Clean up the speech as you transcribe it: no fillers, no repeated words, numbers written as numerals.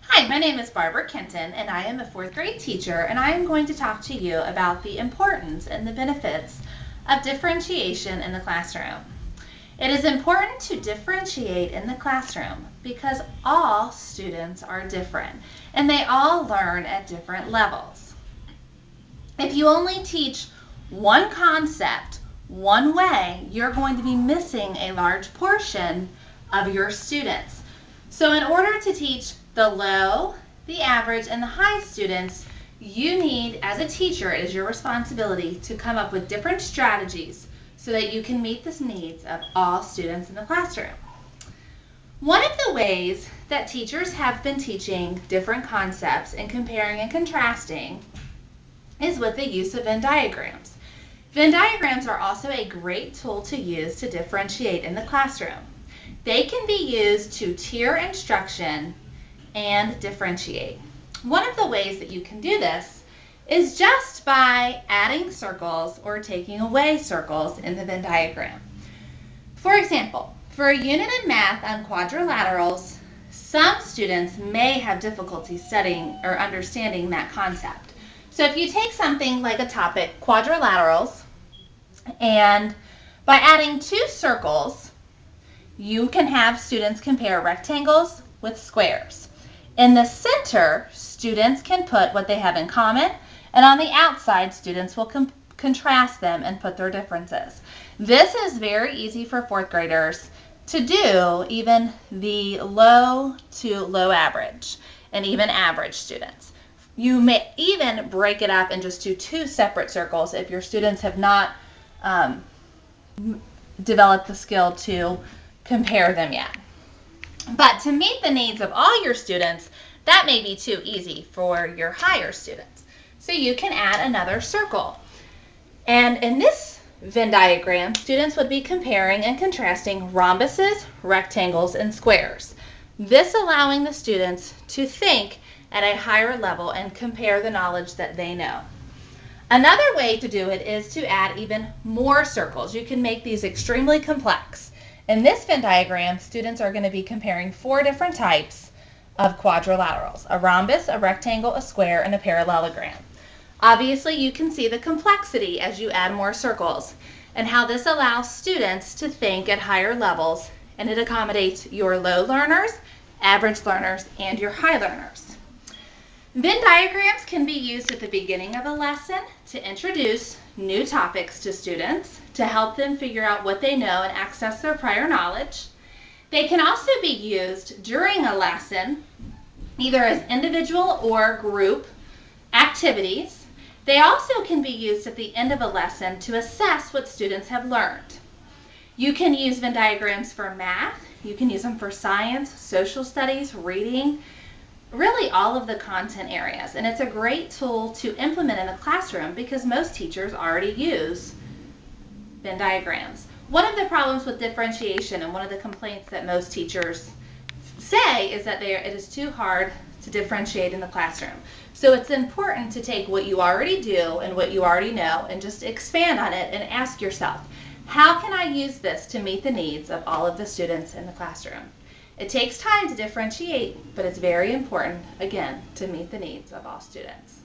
Hi, my name is Barbara Kenton, and I am a fourth grade teacher, and I am going to talk to you about the importance and the benefits of differentiation in the classroom. It is important to differentiate in the classroom because all students are different, and they all learn at different levels. If you only teach one concept one way, you're going to be missing a large portion of your students. So in order to teach the low, the average, and the high students, you need, as a teacher, it is your responsibility to come up with different strategies so that you can meet the needs of all students in the classroom. One of the ways that teachers have been teaching different concepts and comparing and contrasting is with the use of Venn diagrams. Venn diagrams are also a great tool to use to differentiate in the classroom. They can be used to tier instruction and differentiate. One of the ways that you can do this is just by adding circles or taking away circles in the Venn diagram. For example, for a unit in math on quadrilaterals, some students may have difficulty studying or understanding that concept. So if you take something like a topic, quadrilaterals, and by adding two circles, you can have students compare rectangles with squares. In the center, students can put what they have in common, and on the outside, students will contrast them and put their differences. This is very easy for fourth graders to do, even the low to low average, and even average students. You may even break it up and just do two separate circles if your students have not developed the skill to compare them yet. But to meet the needs of all your students, that may be too easy for your higher students. So you can add another circle. And in this Venn diagram, students would be comparing and contrasting rhombuses, rectangles, and squares. This allowing the students to think at a higher level and compare the knowledge that they know. Another way to do it is to add even more circles. You can make these extremely complex. In this Venn diagram, students are going to be comparing four different types of quadrilaterals: a rhombus, a rectangle, a square, and a parallelogram. Obviously, you can see the complexity as you add more circles and how this allows students to think at higher levels, and it accommodates your low learners, average learners, and your high learners. Venn diagrams can be used at the beginning of a lesson to introduce new topics to students, to help them figure out what they know and access their prior knowledge. They can also be used during a lesson, either as individual or group activities. They also can be used at the end of a lesson to assess what students have learned. You can use Venn diagrams for math, you can use them for science, social studies, reading, really all of the content areas. And it's a great tool to implement in the classroom because most teachers already use Venn diagrams. One of the problems with differentiation, and one of the complaints that most teachers say, is that it is too hard to differentiate in the classroom. So it's important to take what you already do and what you already know and just expand on it and ask yourself, how can I use this to meet the needs of all of the students in the classroom? It takes time to differentiate, but it's very important, again, to meet the needs of all students.